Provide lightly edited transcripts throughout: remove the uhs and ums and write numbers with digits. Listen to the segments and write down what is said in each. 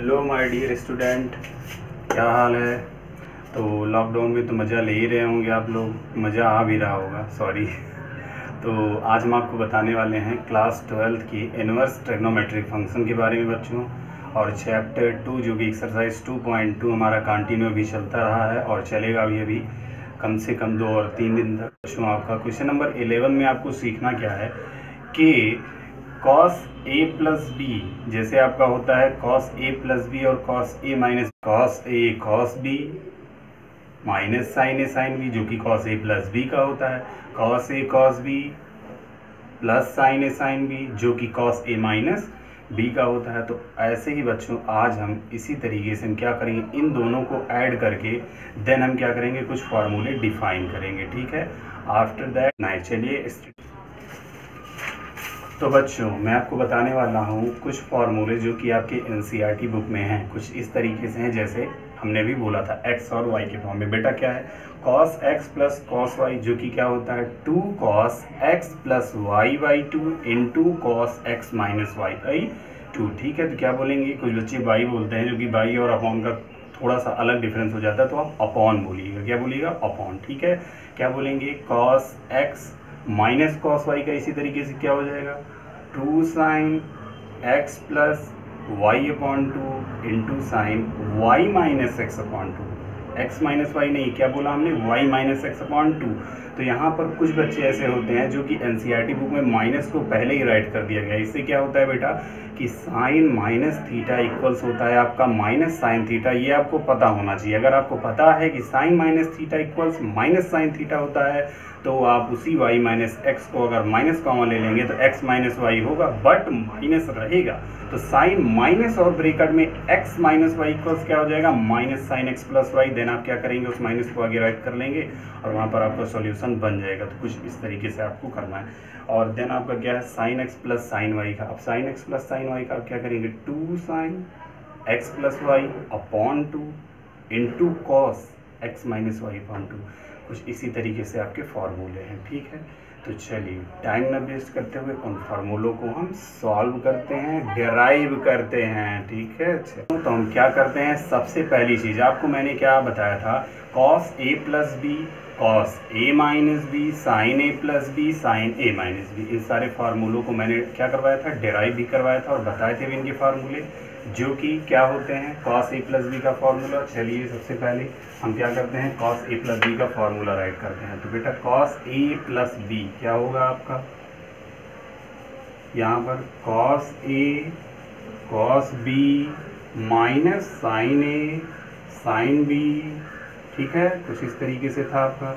Hello my dear student, क्या हाल है। तो लॉकडाउन में तो मज़ा ले ही रहे होंगे आप लोग, मज़ा आ भी रहा होगा, सॉरी। तो आज हम आपको बताने वाले हैं क्लास 12 की इनवर्स ट्रिग्नोमेट्रिक फंक्शन के बारे में बच्चों, और चैप्टर 2 जो कि एक्सरसाइज 2.2 हमारा कंटिन्यू भी चलता रहा है और चलेगा भी अभी कम से कम 2 और 3 दिन तक। बच्चों आपका क्वेश्चन नंबर 11 में आपको सीखना क्या है कि cos a प्लस बी, जैसे आपका होता है cos a प्लस बी और cos a minus cos a cos b minus sin a sin b, जो कि cos a प्लस b का होता है, cos a cos b plus sin a sin b, जो कि cos a माइनस b का होता है। तो ऐसे ही बच्चों आज हम इसी तरीके से हम क्या करेंगे, इन दोनों को ऐड करके देन हम क्या करेंगे, कुछ फार्मूले डिफाइन करेंगे, ठीक है। आफ्टर दैट नहीं, चलिए। तो बच्चों मैं आपको बताने वाला हूँ कुछ फार्मूले जो कि आपके एनसीईआरटी बुक में हैं, कुछ इस तरीके से हैं जैसे हमने भी बोला था x और y के फॉर्म में। बेटा क्या है, cos x plus cos y, जो कि क्या होता है 2 cos x plus y by 2 into cos x minus y by 2, ठीक है। तो क्या बोलेंगे, कुछ बच्चे बाई बोलते हैं, जो कि बाई और अपॉन का थोड़ा सा अलग डिफरेंस हो जाता है, तो आप अपॉन बोलिएगा, क्या बोलिएगा, अपॉन, ठीक है। क्या बोलेंगे, cos x minus cos y का इसी तरीके से क्या हो जाएगा 2 sine x plus y upon 2 into sine y minus x upon 2, x minus y नहीं, क्या बोला हमने, वाई माइनस एक्स अपॉन 2। तो यहाँ पर कुछ बच्चे ऐसे होते हैं जो कि एनसीईआरटी बुक में माइनस को पहले ही राइट कर दिया गया है। इससे क्या होता है बेटा कि साइन माइनस थीटा इक्वल्स होता है आपका माइनस साइन थीटा, ये आपको पता होना चाहिए। अगर आपको पता है कि sine minus theta equals minus sine theta होता है, तो आप उसी y माइनस एक्स को अगर माइनस कॉमन ले लेंगे तो x माइनस वाई होगा, बट माइनस रहेगा। तो साइन माइनस और ब्रैकेट में x माइनस वाई इक्वल्स क्या हो जाएगा, minus sine x plus y. Then आप क्या करेंगे, उस माइनस को आगे राइट कर लेंगे और वहाँ पर आपका सॉल्यूशन बन जाएगा। तो कुछ इस तरीके से आपको करना है। और देन आपका क्या है, sine x plus sine y का, अब sine x plus sine y का आप क्या करेंगे, 2 sine x plus y upon 2 into cos x minus y upon 2। कुछ इसी तरीके से आपके फार्मूले हैं, ठीक है। तो चलिए टाइम न वेस्ट करते हुए उन फार्मूलों को हम सॉल्व करते हैं, डिराइव करते हैं, ठीक है। तो हम क्या करते हैं, सबसे पहली चीज़ आपको मैंने क्या बताया था, cos a plus B cos a minus B sine a plus B sine a minus B, इन सारे फार्मूलों को मैंने क्या करवाया था, डिराइव भी करवाया था और बताए थे भी इनके फार्मूले, जो कि क्या होते हैं cos a प्लस बी का फार्मूला। चलिए सबसे पहले हम क्या करते हैं, cos a प्लस बी का फार्मूला राइट करते हैं। तो बेटा cos a प्लस बी क्या होगा आपका, यहाँ पर cos a cos b minus sine a sine b, ठीक है, कुछ इस तरीके से था आपका।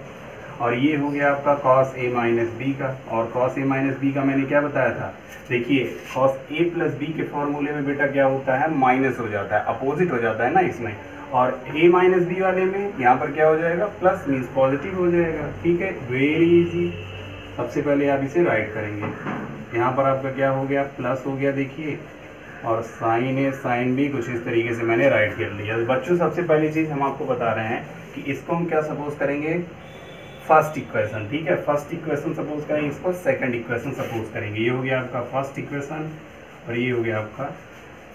और ये हो गया आपका cos a माइनस बी का, और cos a माइनस बी का मैंने क्या बताया था, देखिए cos a प्लस बी के फॉर्मूले में बेटा क्या होता है, माइनस हो जाता है, अपोजिट हो जाता है ना इसमें, और a माइनस बी वाले में यहाँ पर क्या हो जाएगा, प्लस मीन्स पॉजिटिव हो जाएगा, ठीक है, वेरी इजी। सबसे पहले आप इसे राइट करेंगे, यहाँ पर आपका क्या हो गया, प्लस हो गया, देखिए, और साइन ए साइन बी कुछ इस तरीके से मैंने राइट कर लिया। बच्चों सबसे पहली चीज़ हम आपको बता रहे हैं कि इसको हम क्या सपोज करेंगे, फर्स्ट इक्वेशन, ठीक है, फर्स्ट इक्वेशन सपोज करेंगे, इसको सेकंड इक्वेशन सपोज करेंगे। ये हो गया आपका फर्स्ट इक्वेशन और ये हो गया आपका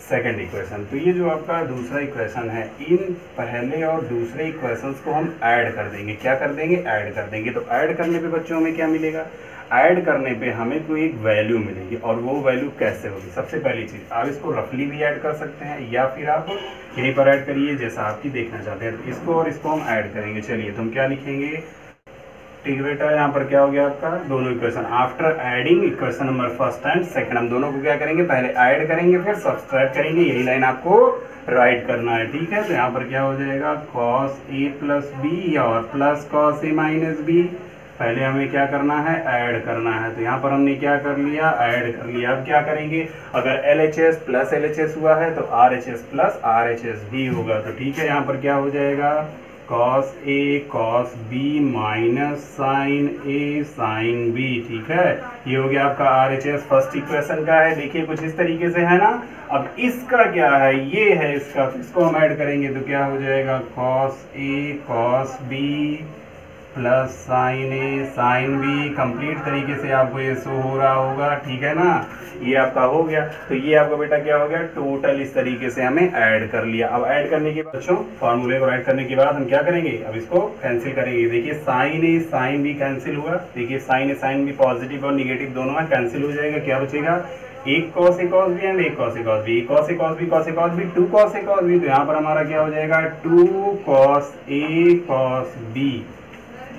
सेकंड इक्वेशन। तो ये जो आपका दूसरा इक्वेशन है, इन पहले और दूसरे इक्वेशंस को हम ऐड कर देंगे, क्या कर देंगे, ऐड कर देंगे। तो ऐड करने पे बच्चों हमें क्या मिलेगा, ऐड करने पे हमें कोई एक वैल्यू मिलेगी, और वो वैल्यू कैसे होगी, सबसे पहली चीज़ आप इसको रफली भी ऐड कर सकते हैं या फिर आप यहीं पर ऐड करिए जैसा आपकी देखना चाहते हैं। तो इसको और इसको हम ऐड करेंगे। चलिए तो हम क्या लिखेंगे, ठीक है बेटा, यहाँ पर क्या हो गया आपका, दोनों equation after adding equation number first and second, हम दोनों को क्या करेंगे, पहले ऐड करेंगे फिर सब्सट्रैक्ट करेंगे, यही लाइन आपको राइट करना है, ठीक है। तो यहाँ पर क्या हो जाएगा, cos a प्लस बी और plus cos a minus b, पहले हमें क्या करना है, ऐड करना है। तो यहाँ पर हमने क्या कर लिया, ऐड कर लिया। अब क्या करेंगे, अगर LHS प्लस LHS हुआ है तो RHS प्लस RHS भी होगा। तो ठीक है, यहाँ पर क्या हो जाएगा, cos a cos b minus sine a sine b, ठीक है। ये हो गया आपका RHS फर्स्ट इक्वेशन का है, देखिए कुछ इस तरीके से है ना। अब इसका क्या है, ये है इसका, इसको हम ऐड करेंगे तो क्या हो जाएगा, cos a cos b plus sine A sine b, complete तरीके से आपको ये शो हो रहा होगा, ठीक है ना। ये आपका हो गया। तो ये आपका बेटा क्या हो गया, टोटल इस तरीके से हमें ऐड कर लिया। अब ऐड करने के बाद बच्चों फॉर्मूले को ऐड करने के बाद हम क्या करेंगे, अब इसको कैंसिल करेंगे। देखिए साइन ए साइन बी कैंसिल हुआ, देखिए साइन ए साइन बी पॉजिटिव और निगेटिव दोनों में कैंसिल हो जाएगा। क्या बचेगा, एक cos A cos B and एक कॉस ए कॉस बी, कॉस ए कॉस बी कॉस ए कॉस बी, टू कॉस ए कॉस बी। तो यहाँ पर हमारा क्या हो जाएगा, टू कॉस ए कॉस बी,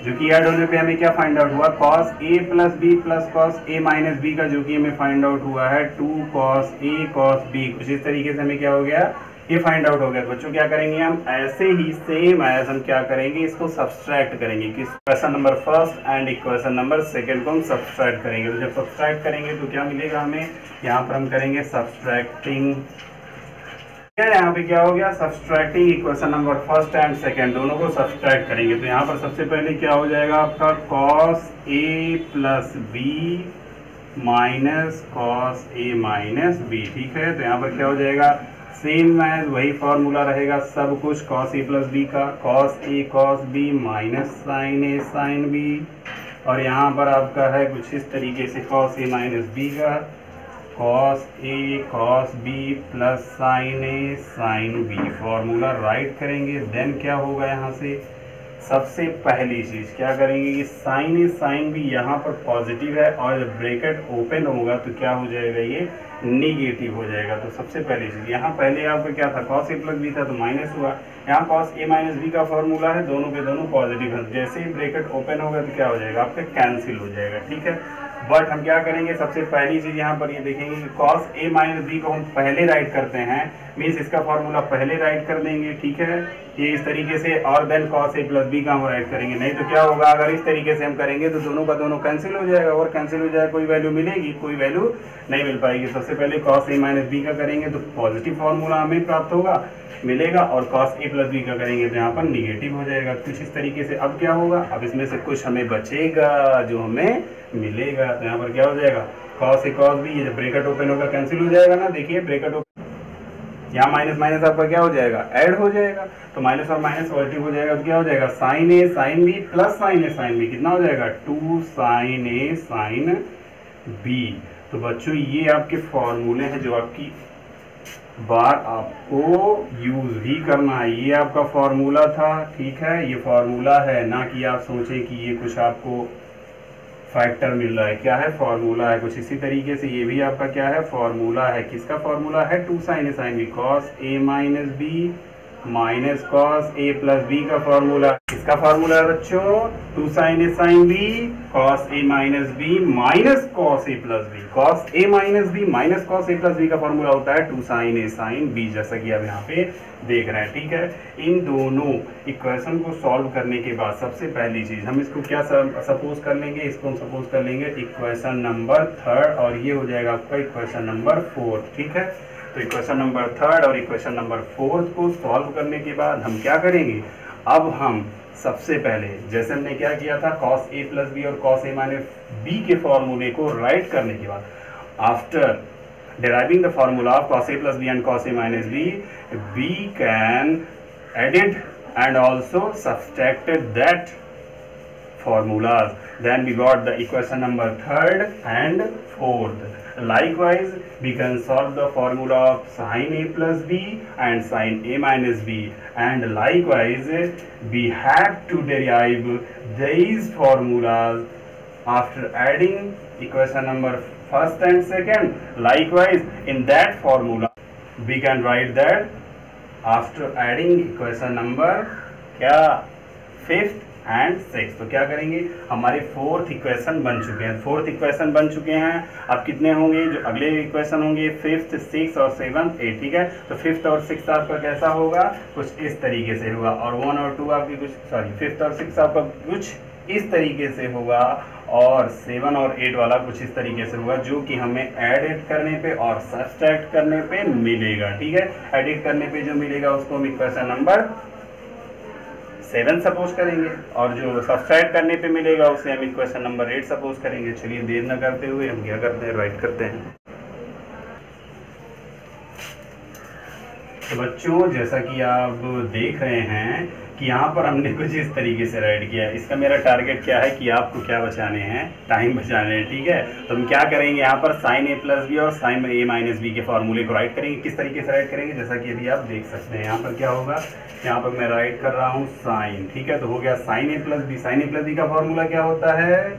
जो कि ऐड होने पे हमें क्या फाइंड आउट हुआ, cos a plus b plus cos a minus b का जो कि हमें फाइंड आउट हुआ है टू कॉस ए कॉस बी। कुछ इस तरीके से हमें क्या हो गया, ये फाइंड आउट हो गया। बच्चों क्या करेंगे हम, ऐसे ही सेम एज हम क्या करेंगे, इसको सब्सट्रैक्ट करेंगे। किस equation number first and equation number second को हम सब्सट्रैक्ट करेंगे। तो जब सब्सट्रैक्ट करेंगे तो क्या मिलेगा हमें, यहाँ पर हम करेंगे सब्सट्रैक्टिंग, यहाँ पे क्या हो गया, subtracting equation number first and second दोनों को सब्सट्रैक्ट करेंगे। तो यहाँ पर सबसे पहले क्या हो जाएगा आपका, cos a plus B minus cos a minus B, ठीक है। तो यहाँ पर क्या हो जाएगा, सेम एज वही फॉर्मूला रहेगा सब कुछ, कॉस ए प्लस बी का, cos A cos B minus sign A sine B, और यहाँ पर आपका है कुछ इस तरीके से कॉस ए माइनस बी का, cos A cos B plus sine A sine B. Formula right करेंगे, देन क्या होगा, यहाँ से सबसे पहली चीज क्या करेंगे, ये साइन ए साइन बी यहाँ पर पॉजिटिव है और जब ब्रैकेट ओपन होगा तो क्या हो जाएगा, ये निगेटिव हो जाएगा। तो सबसे पहली चीज यहाँ पहले आपका क्या था, कॉस ए प्लस बी था तो माइनस हुआ, यहाँ कॉस ए माइनस बी का फॉर्मूला है, दोनों के दोनों पॉजिटिव है। जैसे ही ब्रैकेट ओपन होगा तो क्या हो जाएगा, आपका कैंसिल हो जाएगा, ठीक है। बट हम क्या करेंगे, सबसे पहली चीज यहाँ पर ये देखेंगे कि कॉस ए माइनस बी को हम पहले राइट करते हैं, मीन्स इसका फॉर्मूला पहले राइट कर देंगे, ठीक है, ये इस तरीके से, और then cos a plus b का हम राइट करेंगे। नहीं तो क्या होगा, अगर इस तरीके से हम करेंगे तो दोनों का दोनों कैंसिल हो जाएगा, और कैंसिल हो जाएगा कोई वैल्यू मिलेगी, कोई वैल्यू नहीं मिल पाएगी। सबसे पहले कॉस ए माइनस बी का करेंगे तो पॉजिटिव फॉर्मूला हमें प्राप्त होगा, मिलेगा, और कॉस ए प्लस बी का करेंगे तो यहाँ पर निगेटिव हो जाएगा। कुछ इस तरीके से अब क्या होगा, अब इसमें से कुछ हमें बचेगा जो हमें मिलेगा। तो यहाँ पर क्या हो जाएगा, कॉस ए कॉस बी, ये जब ब्रैकेट ओपन होगा कैंसिल हो जाएगा ना, देखिए ब्रैकेट ओपन, यहाँ माइनस माइनस आपका क्या हो जाएगा, ऐड हो जाएगा। तो माइनस और माइनस पॉजिटिव हो जाएगा तो क्या हो जाएगा, साइन ए साइन बी प्लस साइन ए साइन बी, कितना हो जाएगा, टू साइन ए साइन बी। तो बच्चों ये आपके फॉर्मूले हैं जो आपकी बार आपको यूज भी करना है। ये आपका फॉर्मूला था, ठीक है, ये फॉर्मूला है, ना कि आप सोचें कि ये कुछ आपको फैक्टर मिल रहा है। क्या है, फॉर्मूला है। कुछ इसी तरीके से ये भी आपका क्या है, फॉर्मूला है। किसका फॉर्मूला है, two sine A sine b, cos a minus b minus cos a plus b का फॉर्मूला। इसका फॉर्मूला है बच्चों, two sine A sine b cos a minus b minus cos a plus b. Cos a minus b minus cos a plus b का formula होता है two sine ए sine b, जैसा कि आप यहाँ पे देख रहे हैं, ठीक है। इन दोनों इक्वेशन को सॉल्व करने के बाद सबसे पहली चीज हम इसको क्या सपोज कर लेंगे, इसको हम सपोज कर लेंगे इक्वेशन नंबर थर्ड, और ये हो जाएगा आपका इक्वेशन नंबर फोर्थ, ठीक है। तो इक्वेशन नंबर थर्ड और इक्वेशन नंबर फोर्थ को सॉल्व करने के बाद हम क्या करेंगे, अब हम सबसे पहले जैसे हमने क्या किया था, कॉस ए प्लस बी और कॉस ए माइनस बी के फॉर्मूले को राइट करने के बाद, after deriving the formula of cos a plus b and cos a minus b, we can edit and also subtracted that formulas. Then we got the equation number third and fourth. Likewise, we can solve the formula of sin a plus b and sin a minus b. And likewise, we have to derive these formulas after adding equation number first and second. Likewise, in that formula we can write that after adding equation number क्या fifth and six. तो क्या करेंगे, हमारे fourth equation बन चुके हैं, fourth equation बन चुके हैं। अब कितने होंगे, जो अगले इक्वेशन होंगे फिफ्थ सिक्स और सेवंथ एट, ठीक है। तो फिफ्थ और सिक्स आपका कैसा होगा, कुछ इस तरीके से होगा, और वन और टू आपकी कुछ फिफ्थ और सिक्स आपका कुछ इस तरीके से होगा, और 7 और 8 वाला कुछ इस तरीके से होगा, जो कि हमें एडिट करने पे और सब्ट्रैक्ट करने पे मिलेगा, ठीक है। एडिट करने पे जो मिलेगा उसको हम इक्वेशन नंबर 7 सपोज करेंगे, और जो सब्ट्रैक्ट करने पे मिलेगा उसे हम इक्वेशन नंबर 8 सपोज करेंगे। चलिए देर न करते हुए हम क्या करते हैं, राइट करते हैं। तो बच्चों जैसा कि आप देख रहे हैं कि यहाँ पर हमने कुछ इस तरीके से राइट किया। इसका मेरा टारगेट क्या है कि आपको क्या बचाने हैं, टाइम बचाने हैं, ठीक है। तो हम क्या करेंगे यहाँ पर साइन ए प्लस बी और साइन ए माइनस बी के फॉर्मूले को राइट करेंगे। किस तरीके से राइट करेंगे, जैसा कि अभी आप देख सकते हैं यहाँ पर क्या होगा, यहाँ पर मैं राइट कर रहा हूँ साइन, ठीक है। तो हो गया साइन ए प्लस बी। साइन ए प्लस बी का फॉर्मूला क्या होता है,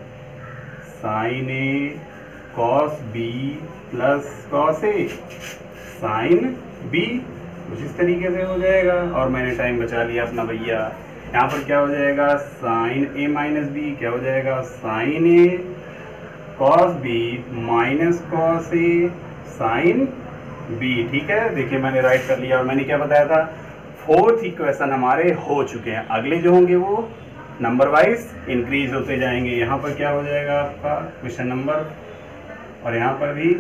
साइन ए कॉस बी प्लस कॉस ए साइन बी, कुछ इस तरीके से हो जाएगा। और मैंने टाइम बचा लिया अपना भैया। यहाँ पर क्या हो जाएगा, साइन ए माइनस बी क्या हो जाएगा, साइन ए कॉस बी माइनस कॉस ए साइन बी, ठीक है। देखिए मैंने राइट कर लिया। और मैंने क्या बताया था, 4th इक्वेशन हमारे हो चुके हैं, अगले जो होंगे वो नंबर वाइज इंक्रीज होते जाएंगे। यहाँ पर क्या हो जाएगा आपका क्वेश्चन नंबर, और यहाँ पर भी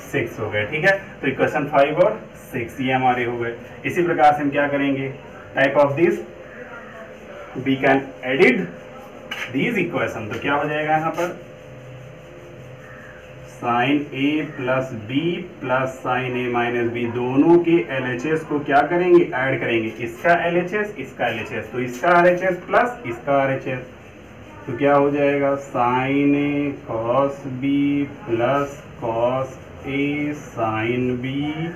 6 हो गए, ठीक है। तो इक्वेशन 5 और 6 ये हमारे हो गए। इसी प्रकार से हम क्या करेंगे, type of this we can edit these equation. तो क्या हो जाएगा यहाँ पर, sine A plus b plus sine a minus b, दोनों के LHS को क्या करेंगे, ऐड करेंगे। इसका LHS इसका LHS, तो इसका RHS प्लस इसका RHS, तो क्या हो जाएगा, साइन ए कॉस बी प्लस कॉस ए साइन बी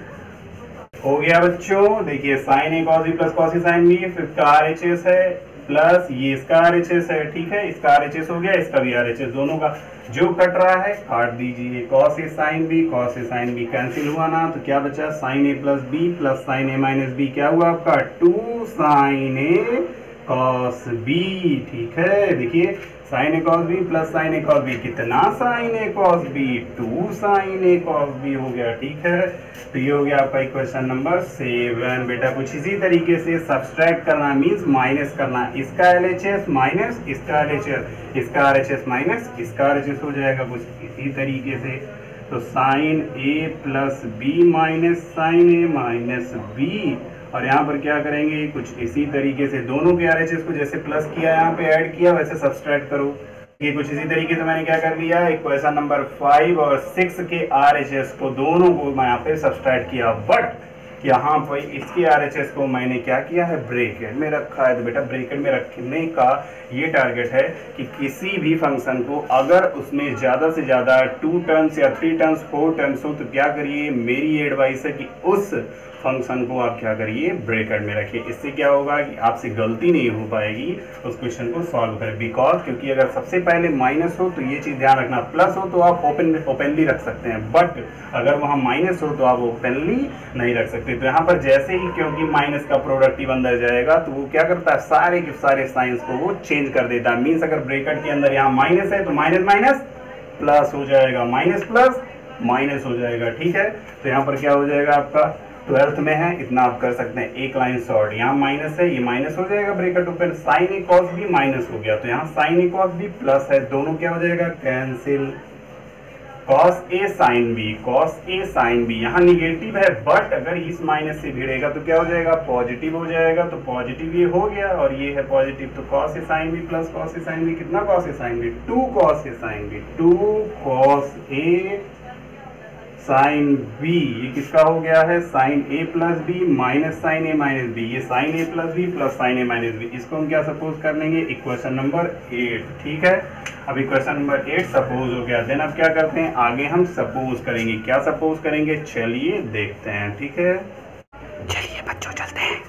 हो गया बच्चों। देखिए साइन ए कॉस बी प्लस कॉस ए साइन बी, फिर इसका RHS है प्लस ये इसका RHS है, ठीक है। इसका RHS हो गया, इसका भी RHS, दोनों का जो कट रहा है काट दीजिए। Cos A sine B cancel हुआ ना, तो क्या बचा, sign A plus b plus sine a minus b, क्या हुआ आपका 2 साइन ए कॉस बी, ठीक है। देखिए साइन ए कॉस बी प्लस साइन ए कॉस बी, कितना साइन ए कॉस बी, 2 साइन ए कॉस बी हो गया, ठीक है। तो ये हो गया आपका इक्वेशन नंबर 7। बेटा कुछ इसी तरीके से सब्सट्रैक्ट करना मीन्स माइनस करना, इसका LHS माइनस इसका LHS, इसका RHS माइनस इसका RHS हो जाएगा कुछ इसी तरीके से। तो sign A plus B minus sign a minus B, और यहाँ पर क्या करेंगे, कुछ इसी तरीके से दोनों के RHS को जैसे प्लस किया यहाँ पे ऐड किया वैसे सब्सट्रैक्ट करो। ये कुछ इसी तरीके से मैंने क्या कर लिया, इक्वेशन नंबर 5 और 6 के RHS को दोनों को मैं यहाँ पे सब्सट्रैक्ट किया, बट यहाँ पर इसके RHS को मैंने क्या किया है, ब्रैकेट में रखा है। तो बेटा ब्रैकेट में रखने का ये टारगेट है कि किसी भी फंक्शन को अगर उसमें ज़्यादा से ज़्यादा 2 टर्म्स या 3 टर्म्स 4 टर्म्स हो तो क्या करिए, मेरी एडवाइस है कि उस फंक्शन को आप क्या करिए, ब्रैकेट में रखिए। इससे क्या होगा कि आपसे गलती नहीं हो पाएगी उस क्वेश्चन को सॉल्व करें। बिकॉज क्योंकि अगर सबसे पहले माइनस हो तो ये चीज़ ध्यान रखना, प्लस हो तो आप ओपनली रख सकते हैं, बट अगर वहाँ माइनस हो तो आप ओपनली नहीं रख सकते। तो यहाँ पर जैसे ही क्योंकि माइनस का प्रोडक्टिव अंदर जाएगा तो वो क्या करता है, सारे के सारे साइंस को वो चेंज कर देता है। मीन्स अगर ब्रैकेट के अंदर यहाँ माइनस है तो माइनस माइनस प्लस हो जाएगा, माइनस प्लस माइनस हो जाएगा, ठीक है। तो यहाँ पर क्या हो जाएगा आपका 12th में है, इतना आप कर सकते हैं। एक लाइन शॉर्ट, यहाँ माइनस है, ये माइनस हो जाएगा, ब्रैकेट ओपन, साइन ए कॉस बी माइनस हो गया, तो यहाँ साइन ए कॉस बी प्लस है, दोनों क्या हो जाएगा, cancel. Cos A sine B यहाँ निगेटिव है, बट अगर इस माइनस से भिड़ेगा तो क्या हो जाएगा, पॉजिटिव हो जाएगा। तो पॉजिटिव ये हो गया और ये है पॉजिटिव, तो cos A sine b plus cos A sine b, कितना cos A sine B, 2 cos A sine B, 2 cos A sine B. ये किसका हो गया है, sign A plus B minus sign a minus B, ये sign A plus b plus sine a minus B. इसको हम क्या सपोज कर लेंगे, इक्वेशन नंबर 8, ठीक है। अब इक्वेशन नंबर 8 सपोज हो गया। देन अब क्या करते हैं, आगे हम सपोज करेंगे। क्या सपोज करेंगे, चलिए देखते हैं, ठीक है। चलिए बच्चों चलते हैं।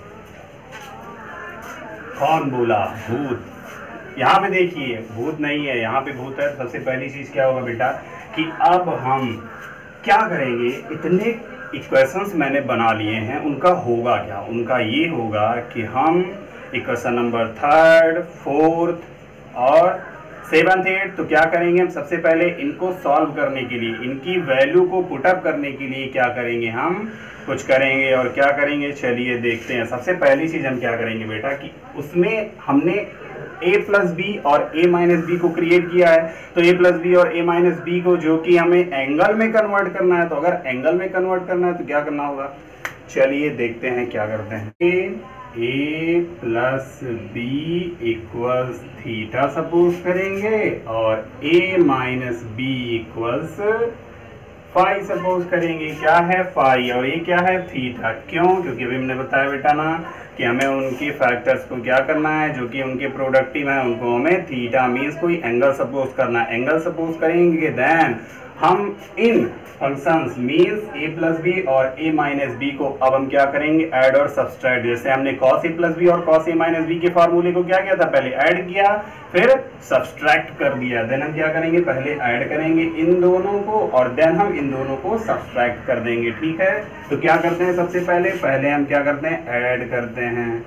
कौन बोला, भूत। यहाँ पे देखिए भूत नहीं है, यहाँ पे भूत है। सबसे पहली चीज क्या होगा बेटा कि अब हम क्या करेंगे, इतने इक्वेशंस मैंने बना लिए हैं, उनका होगा क्या, उनका ये होगा कि हम इक्वेशन नंबर 3, 4 और 7, 8 तो क्या करेंगे, हम सबसे पहले इनको सॉल्व करने के लिए, इनकी वैल्यू को पुटअप करने के लिए क्या करेंगे, हम कुछ करेंगे। और क्या करेंगे, चलिए देखते हैं। सबसे पहली चीज हम क्या करेंगे बेटा कि उसमें हमने a प्लस बी और a माइनस बी को क्रिएट किया है, तो a प्लस बी और a माइनस बी को जो कि हमें एंगल में कन्वर्ट करना है, तो अगर एंगल में कन्वर्ट करना है तो क्या करना होगा, चलिए देखते हैं क्या करते हैं। a plus b equals theta suppose करेंगे और a minus b equals phi suppose करेंगे, क्या है फाई और ये क्या है थीटा। क्यों? क्योंकि अभी हमने बताया बेटा ना कि हमें उनके फैक्टर्स को क्या करना है, जो कि उनके प्रोडक्टिव है उनको हमें थीटा मीन्स कोई एंगल सपोज करना है। एंगल सपोज करेंगे देन हम इन फंक्शंस मीन्स ए प्लस बी और ए माइनस बी को अब हम क्या करेंगे, ऐड और सब्सट्रैक्ट। जैसे हमने कॉस ए प्लस बी और कॉस ए माइनस बी के फार्मूले को क्या किया था, पहले ऐड किया फिर सब्सट्रैक्ट कर दिया। देन हम क्या करेंगे, पहले ऐड करेंगे इन दोनों को और देन हम इन दोनों को सब्सट्रैक्ट कर देंगे। ठीक है, तो क्या करते हैं सबसे पहले हम क्या करते हैं, ऐड करते हैं।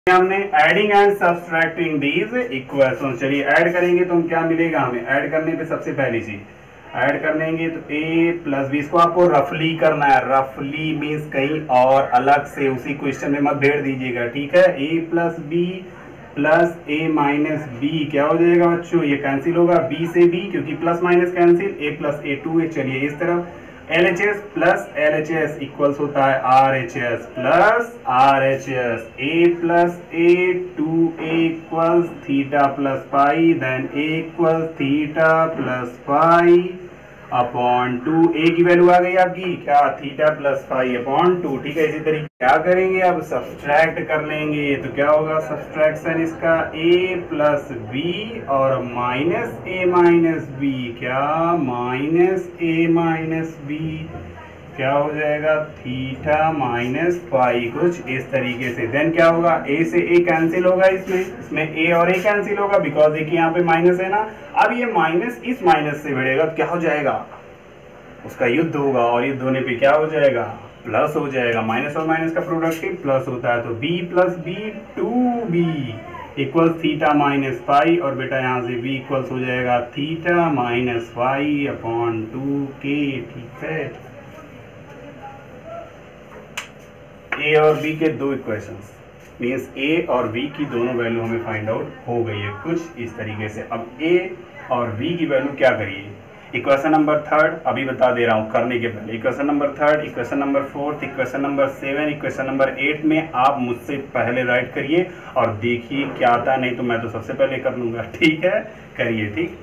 हमने adding and subtracting these equations, चलिए ऐड करेंगे तो क्या मिलेगा हमें। ऐड करने पे सबसे पहली चीज ऐड करेंगे तो a प्लस बी, इसको आपको रफली करना है। रफली मीन्स कहीं और अलग से उसी क्वेश्चन में मत भेड़ दीजिएगा। ठीक है, a plus b plus a minus b क्या हो जाएगा बच्चों, ये कैंसिल होगा b से b क्योंकि plus minus cancel, a plus a 2a। चलिए इस तरफ LHS प्लस LHS इक्वल्स होता है RHS plus RHS। a plus a 2a equals theta plus pi, then a equals theta plus pi upon 2। a की value आ गई आपकी क्या, थीटा प्लस पाई अपॉन 2। ठीक है, इसी तरीके क्या करेंगे, अब सब्सट्रैक्ट कर लेंगे तो क्या होगा सब्सट्रैक्शन इसका, a प्लस बी और माइनस a माइनस बी, क्या माइनस a माइनस बी, क्या हो जाएगा थीटा माइनस पाई, कुछ इस तरीके से। देन क्या होगा, a से a कैंसिल होगा, इसमें a और a कैंसिल होगा बिकॉज एक यहाँ पे माइनस है ना। अब ये माइनस इस माइनस से बढ़ेगा तो क्या हो जाएगा, उसका युद्ध होगा और युद्ध होने पे क्या हो जाएगा, प्लस हो जाएगा। माइनस और माइनस का प्रोडक्ट प्लस होता है तो b plus b 2b equal theta minus pi और बेटा यहाँ से b इक्वल्स हो जाएगा theta minus pi upon 2k। ठीक है, a और b के दो इक्वेशंस मीन्स a और b की दोनों वैल्यू हमें फाइंड आउट हो गई है कुछ इस तरीके से। अब a और b की वैल्यू क्या करिए, इक्वेशन नंबर 3 अभी बता दे रहा हूँ करने के पहले। Equation number 3, equation number 4, equation number 7, equation number 8 में आप मुझसे पहले राइट करिए और देखिए क्या आता है, नहीं तो मैं तो सबसे पहले कर लूंगा। ठीक है, करिए। ठीक,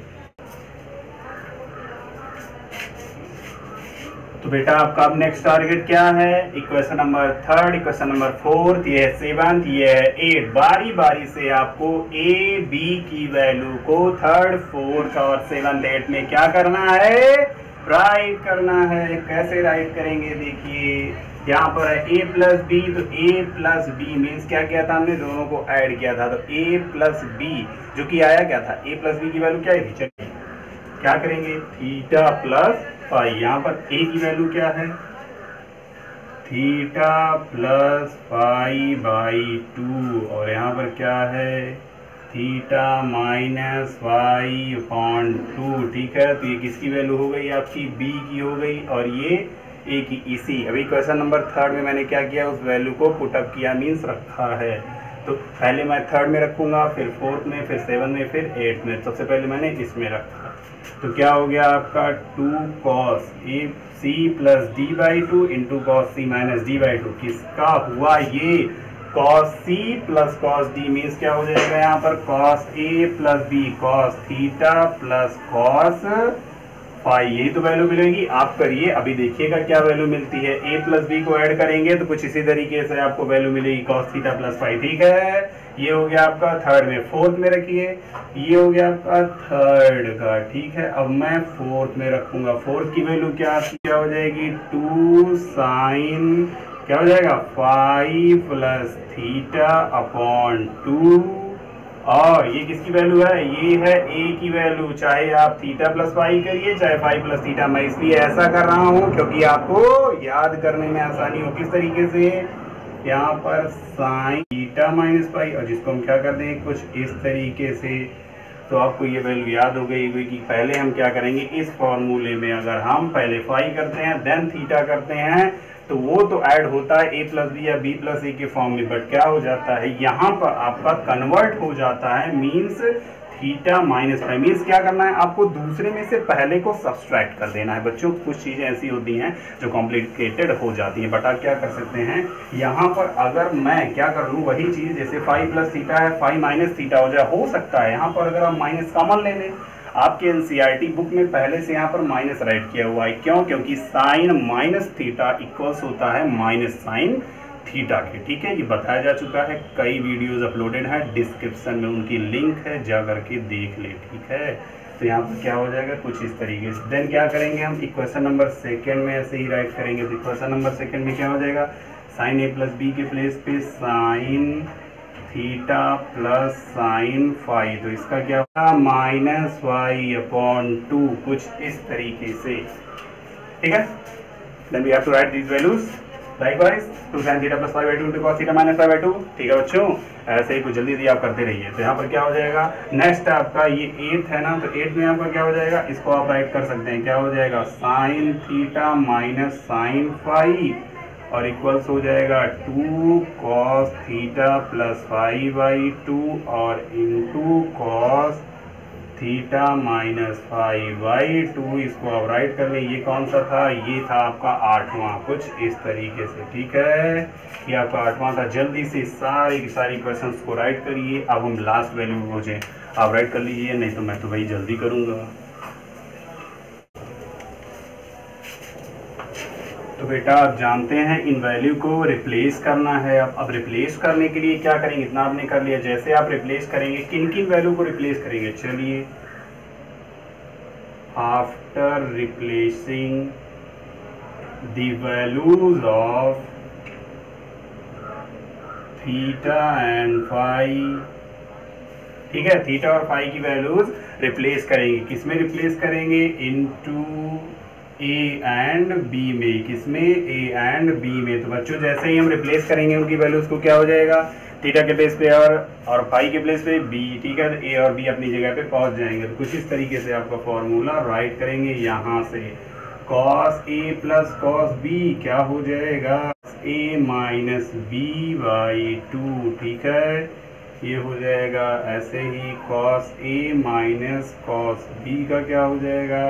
तो बेटा आपका अब नेक्स्ट टारगेट क्या है, इक्वेशन नंबर 3, इक्वेशन नंबर 4, ये है 7, ये है 8। बारी बारी से आपको a b की वैल्यू को 3rd 4th और 7th 8 में क्या करना है, राइट करना है। कैसे राइट करेंगे, देखिए यहाँ पर है a प्लस बी, तो a प्लस बी मीन्स क्या किया था हमने, दोनों को ऐड किया था तो a प्लस बी जो कि आया क्या था, a प्लस बी की वैल्यू क्या है, चलिए क्या करेंगे थीटा प्लस पाई। यहाँ पर a की वैल्यू क्या है, थीटा प्लस पाई बाई 2 और यहाँ पर क्या है थीटा माइनस पाई अपॉन 2। ठीक है, तो ये किसकी वैल्यू हो गई आपकी, b की हो गई और ये a की। इसी अभी क्वेश्चन नंबर 3 में मैंने क्या किया, उस वैल्यू को पुटअप किया मीन्स रखा है। तो पहले मैं 3rd में रखूंगा, फिर 4th में, फिर 7th में, फिर 8th में। सबसे पहले मैंने इसमें रखा तो क्या हो गया आपका 2 cos a c plus d by 2 into cos c minus d by 2। किसका हुआ ये cos c प्लस cos d मीन्स क्या हो जाएगा यहाँ पर cos a plus b cos theta plus cos phi, यही तो वैल्यू मिलेगी। आप करिए अभी देखिएगा क्या वैल्यू मिलती है। a प्लस बी को ऐड करेंगे तो कुछ इसी तरीके से आपको वैल्यू मिलेगी cos थीटा प्लस फाई। ठीक है, ये हो गया आपका 3rd में। 4th में रखिए, ये हो गया आपका 3rd का। ठीक है, अब मैं 4th में रखूंगा। 4th की वैल्यू क्या हो जाएगी 2 साइन क्या हो जाएगा 5 प्लस थीटा अपॉन 2 और ये किसकी वैल्यू है, ये है a की वैल्यू। चाहे आप थीटा प्लस पाई करिए चाहे 5 प्लस थीटा, मैं इसलिए ऐसा कर रहा हूँ क्योंकि आपको याद करने में आसानी हो। किस तरीके से, यहाँ पर साइन थीटा माइनस पाई और जिसको हम क्या कर देंगे कुछ इस तरीके से, तो आपको ये वैल्यू याद हो गई कि पहले हम क्या करेंगे, इस फॉर्मूले में अगर हम पहले फाई करते हैं देन थीटा करते हैं तो वो तो ऐड होता है a प्लस बी या b प्लस ए के फॉर्म में, बट क्या हो जाता है यहाँ पर आपका कन्वर्ट हो जाता है means theta minus phi. Means क्या करना है, आपको दूसरे में से पहले को सब्सट्रैक्ट कर देना है। बच्चों कुछ चीज़ें ऐसी होती हैं जो कॉम्प्लिकेटेड हो जाती हैं, बट आप क्या कर सकते हैं यहाँ पर, अगर मैं क्या कर लूँ वही चीज़ जैसे 5 प्लस थीटा है 5 माइनस थीटा हो जाए, हो सकता है यहाँ पर अगर आप माइनस कॉमन ले लें। आपके एनसीईआरटी बुक में पहले से यहाँ पर माइनस राइट किया हुआ है। क्यों? क्योंकि साइन माइनस थीटा इक्वल्स होता है माइनस साइन थीटा के। ठीक है, ये बताया जा चुका है, कई वीडियोस अपलोडेड हैं, डिस्क्रिप्शन में उनकी लिंक है, जा करके देख ले। ठीक है, तो यहाँ पर क्या हो जाएगा कुछ इस तरीके से। देन क्या करेंगे हम, इक्वेशन नंबर सेकेंड में ऐसे ही राइट करेंगे। तो इक्वेशन नंबर सेकेंड में क्या हो जाएगा, साइन ए प्लस बी के प्लेस पे sine theta plus sine phi, तो इसका क्या होगा माइनस वाई अपॉन 2, कुछ इस तरीके से। ठीक है, then we have to write these values likewise, 2 sin theta plus phi by 2 cos theta minus phi by 2। ठीक है बच्चों, ऐसे ही कुछ जल्दी जल्दी आप करते रहिए। तो यहाँ पर क्या हो जाएगा, नेक्स्ट आपका ये 8 है ना, तो 8 में आपका क्या हो जाएगा, इसको आप राइट कर सकते हैं, क्या हो जाएगा sine theta minus sine phi और इक्वल्स हो जाएगा 2 cos theta plus phi by 2 और into cos theta minus phi by 2। इसको आप राइट कर लें। ये कौन सा था, ये था आपका 8वां, कुछ इस तरीके से। ठीक है, ये आपका 8वां था। जल्दी से सारी की सारी क्वेश्चंस को राइट करिए। अब हम लास्ट वैल्यू को पहुँचे, आप राइट कर लीजिए, नहीं तो मैं तो भाई जल्दी करूँगा। तो बेटा आप जानते हैं इन वैल्यू को रिप्लेस करना है। अब रिप्लेस करने के लिए क्या करेंगे, इतना आपने कर लिया। जैसे आप रिप्लेस करेंगे, किन किन वैल्यू को रिप्लेस करेंगे, चलिए after replacing the values of theta and phi. ठीक है, थीटा और फाई की वैल्यूज रिप्लेस करेंगे। किसमें रिप्लेस करेंगे, इनटू ए एंड बी में। किसमें, ए एंड बी में। तो बच्चों जैसे ही हम रिप्लेस करेंगे उनकी वैल्यूज को, क्या हो जाएगा, थीटा के प्लेस पे और फाई के प्लेस पे बी। ठीक है, ए और बी अपनी जगह पे पहुंच जाएंगे। तो कुछ इस तरीके से आपका फॉर्मूला राइट करेंगे। यहाँ से cos a plus cos B क्या हो जाएगा, ए माइनस बी बाई 2। ठीक है, ये हो जाएगा। ऐसे ही cos a minus cos b का क्या हो जाएगा,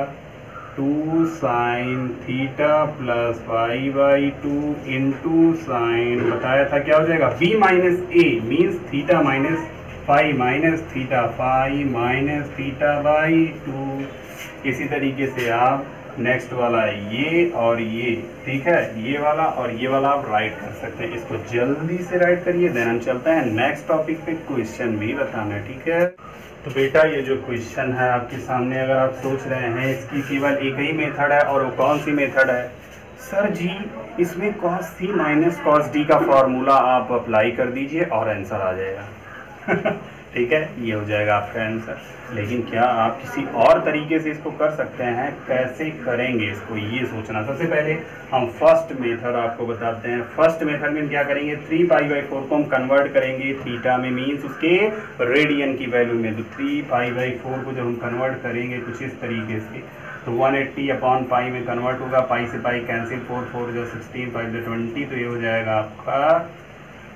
2 sine theta plus phi by 2 into sine, बताया था क्या हो जाएगा, b minus a means theta minus phi minus theta phi minus theta by 2। इसी तरीके से आप नेक्स्ट वाला ये और ये, ठीक है, ये वाला और ये वाला आप राइट कर सकते हैं। इसको जल्दी से राइट करिए, देन हम चलते हैं नेक्स्ट टॉपिक पे। क्वेश्चन भी बताना, ठीक है। तो बेटा ये जो क्वेश्चन है आपके सामने, अगर आप सोच रहे हैं इसकी केवल एक ही मेथड है, और वो कौन सी मेथड है, सर जी इसमें cos c minus cos d का फॉर्मूला आप अप्लाई कर दीजिए और आंसर आ जाएगा। ठीक है, ये हो जाएगा आपका आंसर। लेकिन क्या आप किसी और तरीके से इसको कर सकते हैं, कैसे करेंगे इसको ये सोचना। सबसे पहले हम फर्स्ट मेथड आपको बताते हैं। फर्स्ट मेथड में क्या करेंगे, 3π/4 को हम कन्वर्ट करेंगे थीटा में, मीन्स उसके रेडियन की वैल्यू में। तो 3π/4 को जब हम कन्वर्ट करेंगे कुछ इस तरीके से, तो 180/π में कन्वर्ट होगा, पाई से पाई कैंसिल, 4 4 जो 16, 5 जो 20, तो ये हो जाएगा आपका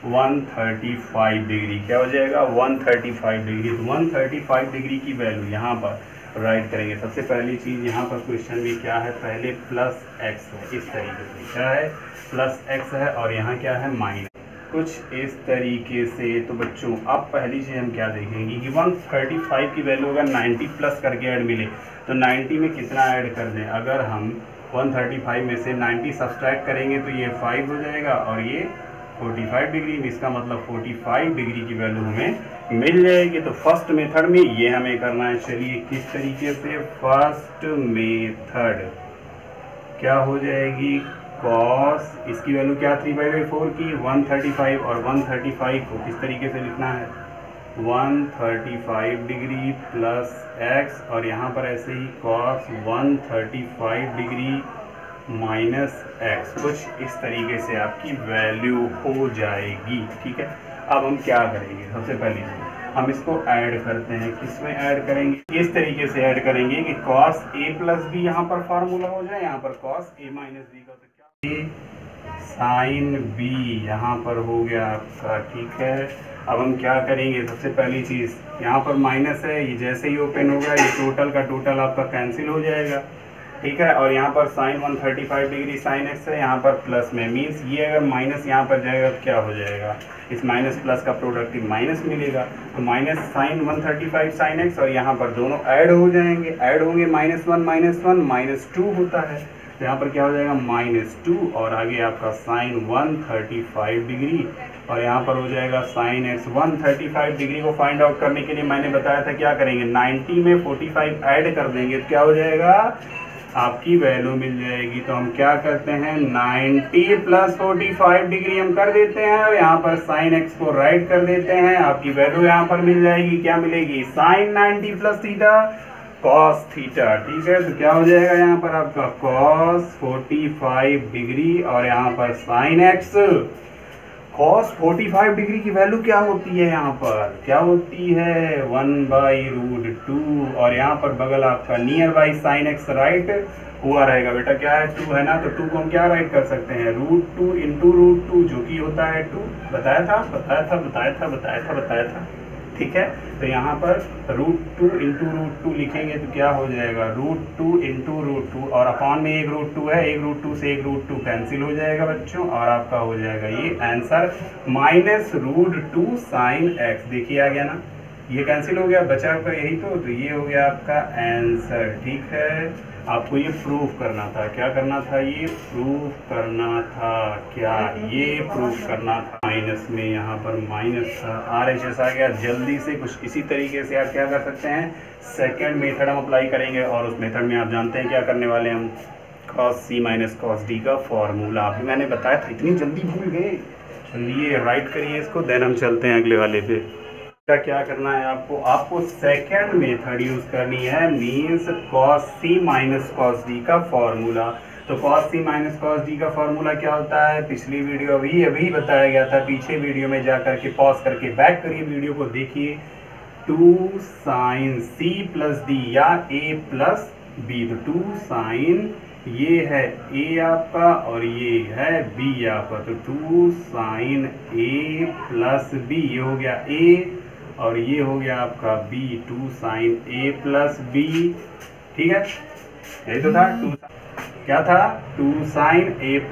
135 डिग्री। क्या हो जाएगा, 135 डिग्री। तो 135 डिग्री की वैल्यू यहाँ पर राइट करेंगे। सबसे पहली चीज़ यहाँ पर क्वेश्चन में क्या है, पहले प्लस एक्स है, इस तरीके से क्या है, प्लस एक्स है, और यहाँ क्या है माइनस, कुछ इस तरीके से। तो बच्चों अब पहली चीज़ हम क्या देखेंगे कि 135 की वैल्यू अगर 90 प्लस करके ऐड मिले, तो 90 में कितना ऐड कर दें। अगर हम 135 में से 90 सब्सट्रैक्ट करेंगे तो ये 5 हो जाएगा, और ये 45 डिग्री, इसका मतलब 45 डिग्री की वैल्यू हमें मिल जाएगी। तो फर्स्ट मेथड में ये हमें करना है। चलिए किस तरीके से, फर्स्ट मेथड क्या हो जाएगी, कॉस, इसकी वैल्यू क्या 3π/4 की 135, और 135 को किस तरीके से लिखना है, 135 डिग्री प्लस एक्स, और यहाँ पर ऐसे ही कॉस 135 डिग्री माइनस एक्स, कुछ इस तरीके से आपकी वैल्यू हो जाएगी। ठीक है, अब हम क्या करेंगे, सबसे पहले हम इसको ऐड करते हैं। किसमें ऐड करेंगे, इस तरीके से ऐड करेंगे कि cos a प्लस बी यहाँ पर फार्मूला हो जाए, यहाँ पर cos a माइनस बी का, तो क्या साइन b यहाँ पर हो गया आपका। ठीक है, अब हम क्या करेंगे, सबसे पहली चीज़ यहाँ पर माइनस है, ये जैसे ही ओपन होगा ये टोटल का टोटल आपका कैंसिल हो जाएगा। ठीक है। और यहाँ पर साइन 135 डिग्री साइन एक्स है, यहाँ पर प्लस में, मीन्स ये अगर माइनस यहाँ पर जाएगा तो क्या हो जाएगा, इस माइनस प्लस का प्रोडक्ट माइनस मिलेगा, तो माइनस साइन 135 साइन एक्स, और यहाँ पर दोनों ऐड हो जाएंगे, ऐड होंगे, -1 -2 होता है, तो यहाँ पर क्या हो जाएगा -2, और आगे आपका साइन 135 डिग्री, और यहाँ पर हो जाएगा साइन एक्स। 135 डिग्री को फाइंड आउट करने के लिए मैंने बताया था क्या करेंगे, 90 में 45 ऐड कर देंगे तो क्या हो जाएगा, आपकी वैल्यू मिल जाएगी। तो हम क्या करते हैं, 90 + 45 डिग्री हम कर देते हैं, और यहाँ पर साइन एक्स को राइट कर देते हैं, आपकी वैल्यू यहाँ पर मिल जाएगी, क्या मिलेगी, साइन 90 + थीटा कॉस थीटा। ठीक है, तो क्या हो जाएगा यहाँ पर आपका कॉस 45 डिग्री, और यहाँ पर साइन एक्स। कॉस 45 डिग्री की वैल्यू क्या होती है, यहाँ पर क्या होती है, 1/√2, और यहाँ पर बगल आपका near by sine x right हुआ रहेगा, बेटा क्या है 2 है ना, तो 2 को हम क्या राइट कर सकते हैं, √2 × √2 जो कि होता है 2, बताया था। ठीक है, तो यहाँ पर √2 × √2 लिखेंगे तो क्या हो जाएगा, √2 × √2, और अपॉन में एक √2 है, एक √2 से एक √2 कैंसिल हो जाएगा बच्चों, और आपका हो जाएगा ये आंसर -√2 साइन एक्स। देखिए आ गया ना, ये कैंसिल हो गया, बचा आपका यही, तो ये हो गया आपका आंसर। ठीक है, आपको ये प्रूफ करना था, क्या करना था, ये प्रूफ करना था, क्या ये प्रूफ करना था। माइनस में यहाँ पर माइनस था, RHS आ गया, जल्दी से कुछ इसी तरीके से आप क्या कर सकते हैं, सेकंड मेथड हम अप्लाई करेंगे, और उस मेथड में आप जानते हैं क्या करने वाले हम, cos C - cos D का फॉर्मूला अभी मैंने बताया था, इतनी जल्दी भूल गए, चलिए राइट करिए इसको, देन हम चलते हैं अगले वाले पे। क्या करना है आपको सेकंड मेथड यूज करनी है, means cos C - cos D का फॉर्मूला। तो cos C - cos D का फॉर्मूला क्या होता है, पिछली वीडियो अभी बताया गया था, पीछे वीडियो में जा करके पॉज करके बैक करिए, वीडियो को देखिए, 2 sin C + D या A + B, तो 2 sin, ये है A आपका और ये है B आपका, तो 2 sin A + B, ये हो गया A, और ये हो गया आपका B, 2 sin A + B। ठीक है, यही तो था, 2 क्या था, 2 sin A +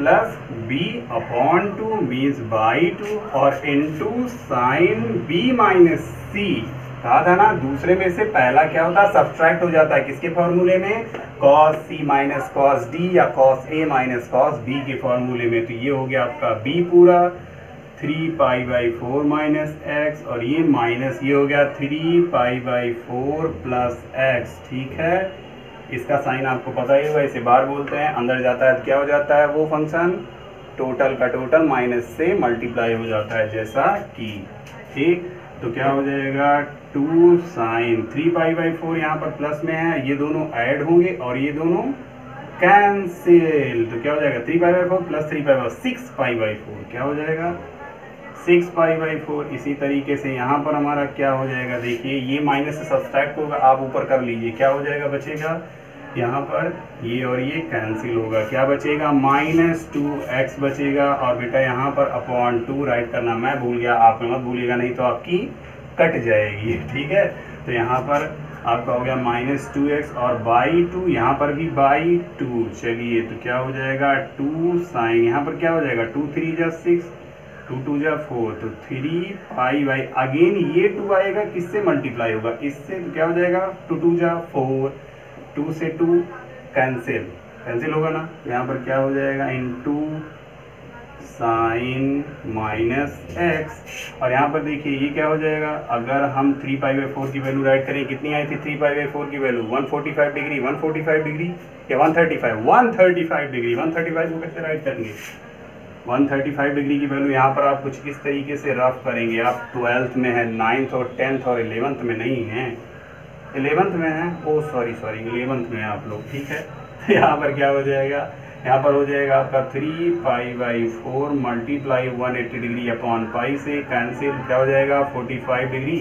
B upon 2 means by 2, और इनटू sin B - C, कहा था ना, दूसरे में से पहला क्या होता है, सब्सट्रैक्ट हो जाता है, किसके फॉर्मूले में, cos C - cos D या cos A - cos B के फॉर्मूले में। तो ये हो गया आपका B पूरा 3π/4 - x, और ये माइनस, ये हो गया 3π/4 + x। ठीक है, इसका साइन आपको पता ही होगा, इसे बार बोलते हैं, अंदर जाता है तो क्या हो जाता है, वो फंक्शन टोटल का टोटल माइनस से मल्टीप्लाई हो जाता है, जैसा कि, ठीक, तो क्या हो जाएगा, 2 sin 3π/4, यहाँ पर प्लस में है, ये दोनों ऐड होंगे और ये दोनों कैंसिल, तो क्या हो जाएगा, 3π/4 + 3π/4 6π/4, क्या हो जाएगा, 6π/4। इसी तरीके से यहाँ पर हमारा क्या हो जाएगा, देखिए ये माइनस से सब्सट्रैक्ट होगा, आप ऊपर कर लीजिए, क्या हो जाएगा, बचेगा यहाँ पर ये और ये कैंसिल होगा, क्या बचेगा, -2x बचेगा, और बेटा यहाँ पर अपॉन 2 राइट करना मैं भूल गया, आप मत भूलिएगा, नहीं तो आपकी कट जाएगी। ठीक है, तो यहाँ पर आपका हो गया -2x, और बाई 2, यहाँ पर भी बाई 2, चलिए तो क्या हो जाएगा, 2 sin, यहाँ पर क्या हो जाएगा, 2 3 = 6, 2 2 = 4, तो 3π/, अगेन ये 2 आएगा, किससे मल्टीप्लाई होगा, इससे, तो क्या हो जाएगा, 2 2 = 4, 2 से 2 कैंसिल होगा ना, यहाँ पर क्या हो जाएगा, इनटू sin -x, और यहाँ पर देखिए ये क्या हो जाएगा, अगर हम 3π/4 की वैल्यू राइट करें, कितनी आई थी 3π/4 की वैल्यू, 145 डिग्री, 145 डिग्री या 135 डिग्री, 135 को कैसे राइट करेंगे, 135 डिग्री की वैल्यू यहाँ पर आप कुछ इस तरीके से रफ करेंगे, आप 12th में है, 9th और 10th और 11th में नहीं है, 11th में है, ओ सॉरी 11th में है आप लोग, ठीक है। यहाँ पर क्या हो जाएगा, यहाँ पर हो जाएगा आपका 3π/4 मल्टीप्लाई 180 डिग्री अपॉन पाई से कैंसिल, क्या हो जाएगा 45 डिग्री,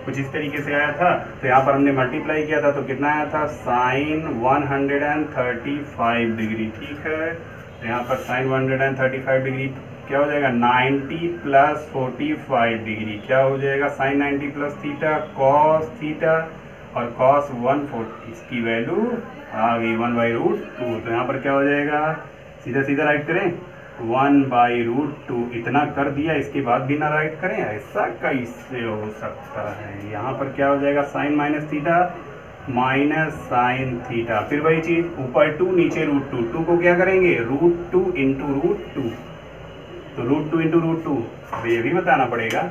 कुछ इस तरीके से आया था, तो यहाँ पर हमने मल्टीप्लाई किया था तो कितना आया था, sin 135 डिग्री। ठीक है, तो यहाँ पर sin 135 डिग्री क्या हो जाएगा, 90 + 45 डिग्री, क्या हो जाएगा, sin 90 + थीटा cos थीटा, और cos 140 इसकी वैल्यू आ गई 1/√2। तो यहाँ पर क्या हो जाएगा, सीधा सीधा राइट करें 1/√2, इतना कर दिया, इसके बाद भी ना राइट करें, ऐसा कैसे हो सकता है। यहाँ पर क्या हो जाएगा, sine minus theta minus sine theta, फिर वही चीज, ऊपर 2 नीचे √2, 2 को क्या करेंगे √2 इंटू √2, तो √2 इंटू √2, तो ये भी बताना पड़ेगा।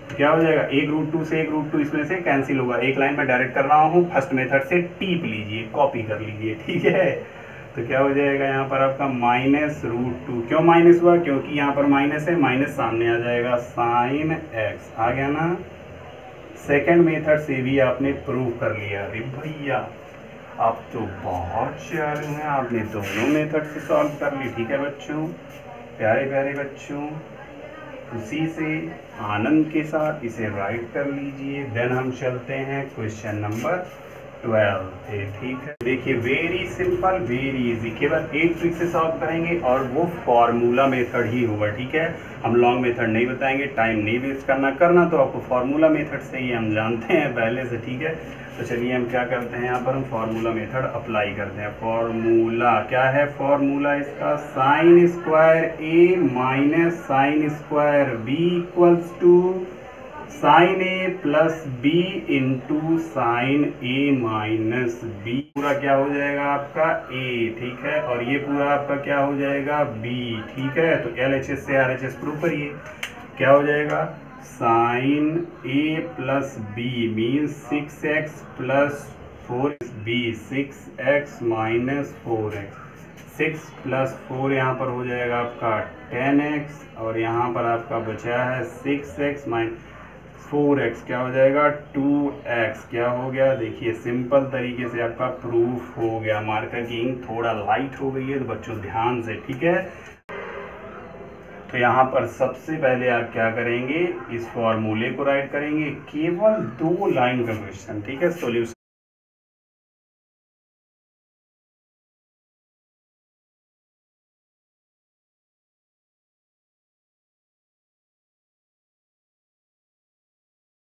क्या हो जाएगा, एक √2 से एक √2 इसमें से कैंसिल होगा, एक लाइन में डायरेक्ट कर रहा हूँ, फर्स्ट मेथड से टीप लीजिए, कॉपी कर लीजिए, ठीक है। तो क्या हो जाएगा यहाँ पर आपका -√2, क्यों माइनस हुआ, क्योंकि यहाँ पर माइनस है, माइनस सामने आ जाएगा, साइन एक्स आ गया ना। सेकंड मेथड से भी आपने प्रूव कर लिया। अरे भैया आप तो बहुत चालू हैं, आपने दोनों मेथड से सॉल्व कर ली। ठीक है बच्चों, प्यारे प्यारे बच्चों, उसी से आनंद के साथ इसे राइट कर लीजिए। देन हम चलते हैं क्वेश्चन नंबर 12 पे। ठीक है, देखिए वेरी सिंपल वेरी इजी, केवल एक ट्रिक से सॉल्व करेंगे और वो फॉर्मूला मेथड ही होगा। ठीक है, हम लॉन्ग मेथड नहीं बताएंगे, टाइम नहीं वेस्ट करना तो आपको फॉर्मूला मेथड से ही हम जानते हैं पहले से। ठीक है, तो चलिए हम क्या करते हैं, यहाँ पर हम फॉर्मूला मेथड अप्लाई करते हैं। फॉर्मूला क्या है, फॉर्मूला इसका sine square a minus sine square b equals two sine A plus b into sine a minus b. पूरा क्या हो जाएगा आपका ए, ठीक है, और ये पूरा आपका क्या हो जाएगा बी। ठीक है, तो LHS से RHS प्रूव करिए, क्या हो जाएगा साइन ए plus B means 6x plus 4b, 6x minus 4x, 6 plus 4 यहाँ पर हो जाएगा आपका 10x, और यहाँ पर आपका बचा है 6x माइनस 4x, क्या हो जाएगा 2x, क्या हो गया, देखिए सिंपल तरीके से आपका प्रूफ हो गया। मार्कर की इंक थोड़ा लाइट हो गई है, तो बच्चों ध्यान से, ठीक है। तो यहाँ पर सबसे पहले आप क्या करेंगे, इस फॉर्मूले को राइट करेंगे, केवल 2 लाइन का क्वेश्चन, ठीक है। सॉल्यूशन